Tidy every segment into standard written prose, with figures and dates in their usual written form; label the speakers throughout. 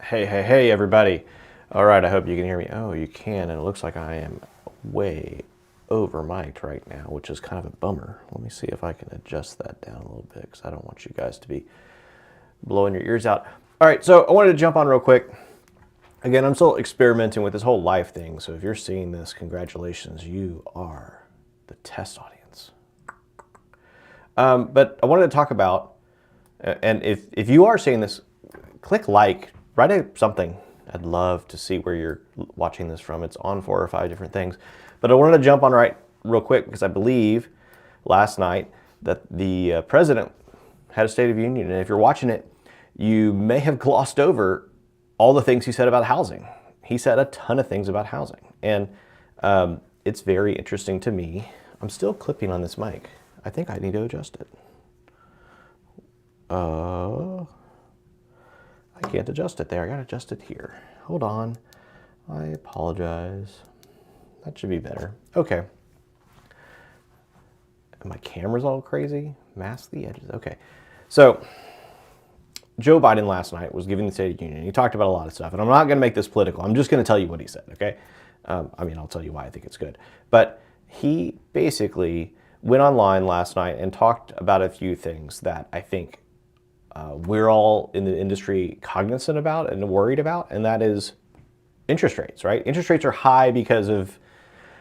Speaker 1: Hey, everybody. All right, I hope you can hear me. Oh, you can, and it looks like I am way over mic'd right now, which is kind of a bummer. Let me see if I can adjust that down a little bit, because I don't want you guys to be blowing your ears out. All right, so I wanted to jump on real quick. Again, I'm still experimenting with this whole live thing, so if you're seeing this, congratulations, you are the test audience. But I wanted to talk about, and if you are seeing this, click like, write something. I'd love to see where you're watching this from. It's on 4 or 5 different things. But I wanted to jump on right real quick because I believe last night that the president had a State of Union. And if you're watching it, you may have glossed over all the things he said about housing. He said a ton of things about housing. And it's very interesting to me. I'm still clipping on this mic. I think I need to adjust it. I can't adjust it there. I gotta adjust it here. Hold on. I apologize. That should be better. Okay. My camera's all crazy. Mask the edges. Okay. So, Joe Biden last night was giving the State of the Union. He talked about a lot of stuff, and I'm not going to make this political. I'm just going to tell you what he said, okay? I mean, I'll tell you why I think it's good. But he basically went online last night and talked about a few things that I think we're all in the industry cognizant about and worried about, and that is interest rates, right? Interest rates are high because of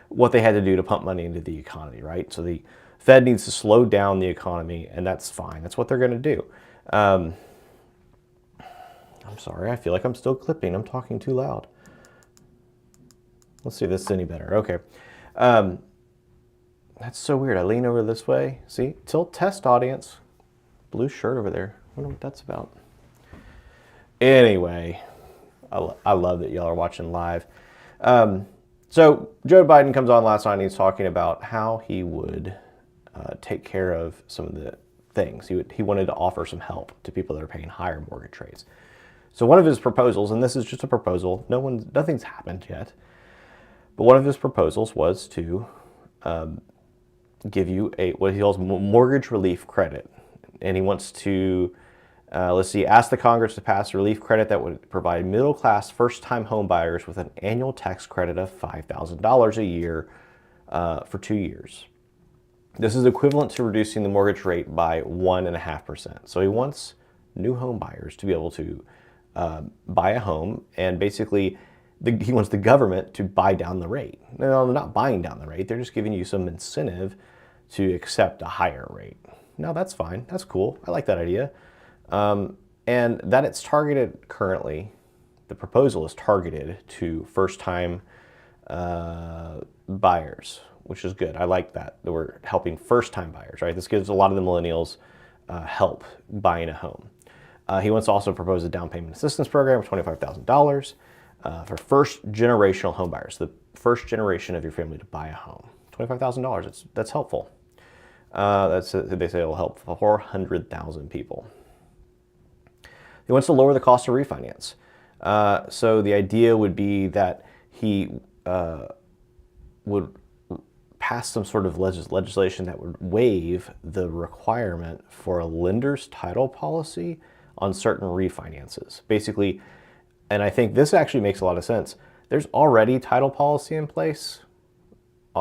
Speaker 1: what they had to do to pump money into the economy, right? So the Fed needs to slow down the economy, and that's fine. That's what they're going to do. I'm sorry, I feel like I'm still clipping. I'm talking too loud. Let's see if this is any better. Okay. That's so weird. I lean over this way. See? Tilt test audience. Blue shirt over there. I wonder what that's about. Anyway, I love that y'all are watching live. So Joe Biden comes on last night and he's talking about how he would take care of some of the things. He wanted to offer some help to people that are paying higher mortgage rates. So one of his proposals, and this is just a proposal, nothing's happened yet, but one of his proposals was to give you what he calls mortgage relief credit. And he wants to, ask the Congress to pass a relief credit that would provide middle-class first-time home buyers with an annual tax credit of $5,000 a year for 2 years. This is equivalent to reducing the mortgage rate by 1.5%. So he wants new home buyers to be able to buy a home, and basically he wants the government to buy down the rate. No, they're not buying down the rate. They're just giving you some incentive to accept a higher rate. No, that's fine. That's cool. I like that idea. And that it's targeted currently, the proposal is targeted to first-time buyers, which is good. I like that we're helping first-time buyers, right? This gives a lot of the millennials help buying a home. He wants to also propose a down payment assistance program of $25,000 for first-generational home buyers, the first generation of your family to buy a home. $25,000, that's helpful. They say it'll help 400,000 people. He wants to lower the cost of refinance. So the idea would be that he would pass some sort of legislation that would waive the requirement for a lender's title policy on certain refinances. Basically, and I think this actually makes a lot of sense, there's already title policy in place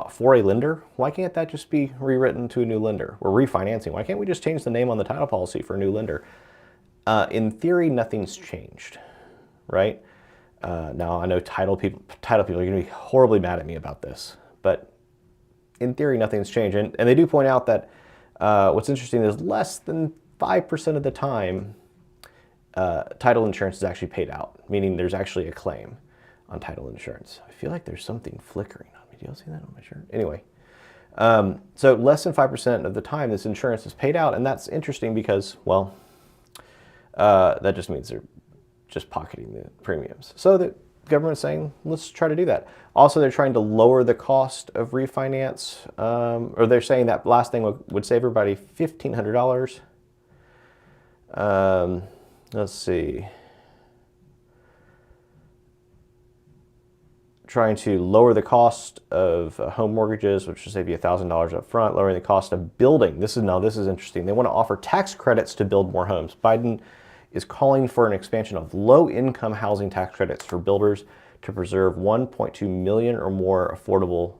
Speaker 1: for a lender. Why can't that just be rewritten to a new lender? We're refinancing. Why can't we just change the name on the title policy for a new lender? In theory, nothing's changed, right? Now, I know title people are going to be horribly mad at me about this, but in theory, nothing's changed. And they do point out that what's interesting is less than 5% of the time, title insurance is actually paid out, meaning there's actually a claim on title insurance. I feel like there's something flickering on me. Do y'all see that on my shirt? Anyway, so less than 5% of the time this insurance is paid out, and that's interesting because, well, that just means they're just pocketing the premiums. So the government's saying, let's try to do that. Also, they're trying to lower the cost of refinance, or they're saying that last thing would save everybody $1,500. Let's see. Trying to lower the cost of home mortgages, which will save you $1,000 up front, lowering the cost of building. This is interesting. They want to offer tax credits to build more homes. Biden is calling for an expansion of low-income housing tax credits for builders to preserve 1.2 million or more affordable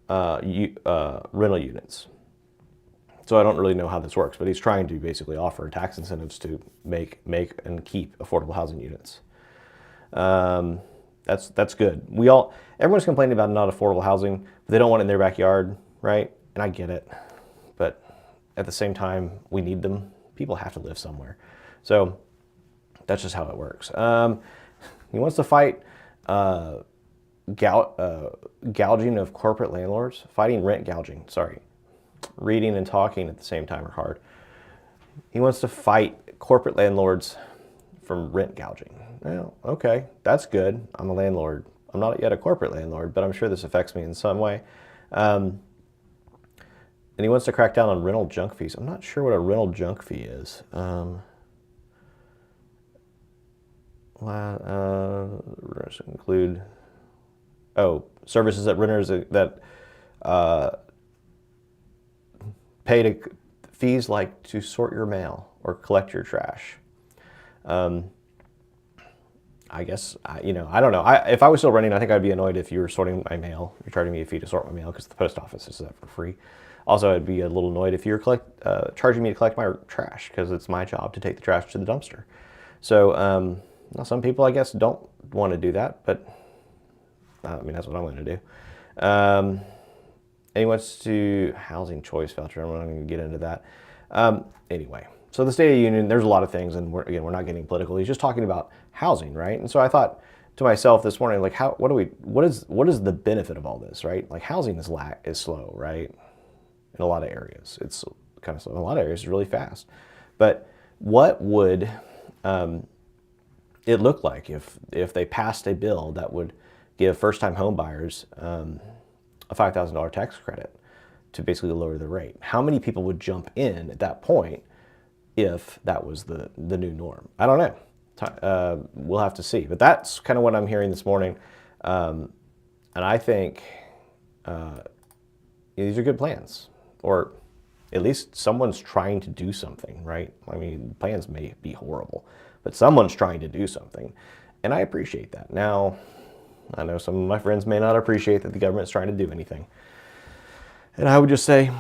Speaker 1: rental units. So I don't really know how this works, but he's trying to basically offer tax incentives to make and keep affordable housing units. That's good. Everyone's complaining about not affordable housing, but they don't want it in their backyard, right? And I get it, but at the same time, we need them. People have to live somewhere, so that's just how it works. He wants to fight gouging of corporate landlords, fighting rent gouging. Sorry, reading and talking at the same time are hard. He wants to fight corporate landlords from rent gouging. Well, okay, that's good. I'm a landlord. I'm not yet a corporate landlord, but I'm sure this affects me in some way. And he wants to crack down on rental junk fees. I'm not sure what a rental junk fee is. Include services that renters that pay fees like to sort your mail or collect your trash. I guess, I don't know. If I was still renting, I think I'd be annoyed if you were sorting my mail. You're charging me a fee to sort my mail because the post office is that for free. Also, I'd be a little annoyed if you're charging me to collect my trash because it's my job to take the trash to the dumpster. So some people, I guess, don't want to do that, but I mean, that's what I'm going to do. And he wants to housing choice voucher. I'm not going to get into that. Anyway, so the State of the Union, there's a lot of things, and we're not getting political. He's just talking about housing, right? And so I thought to myself this morning, like, what is the benefit of all this, right? Like, housing is slow, right? In a lot of areas, it's kind of slow. In a lot of areas, it's really fast. But what would it look like if they passed a bill that would give first-time home buyers a $5,000 tax credit to basically lower the rate? How many people would jump in at that point if that was the new norm? I don't know. We'll have to see. But that's kind of what I'm hearing this morning. And I think these are good plans. Or at least someone's trying to do something, right? I mean, plans may be horrible, but someone's trying to do something. And I appreciate that. Now, I know some of my friends may not appreciate that the government's trying to do anything. And I would just say,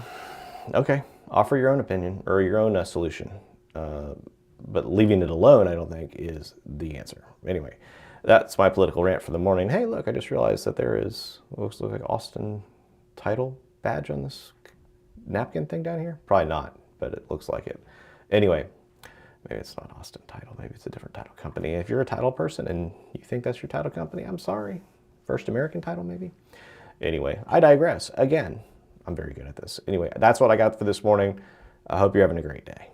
Speaker 1: okay, offer your own opinion or your own solution. But leaving it alone, I don't think, is the answer. Anyway, that's my political rant for the morning. Hey, look, I just realized that there is what looks like Austin title badge on this napkin thing down here. Probably not, but it looks like it. Anyway, maybe it's not Austin Title. Maybe it's a different title company. If you're a title person and you think that's your title company, I'm sorry. First American Title, maybe? Anyway, I digress. Again, I'm very good at this. Anyway, that's what I got for this morning. I hope you're having a great day.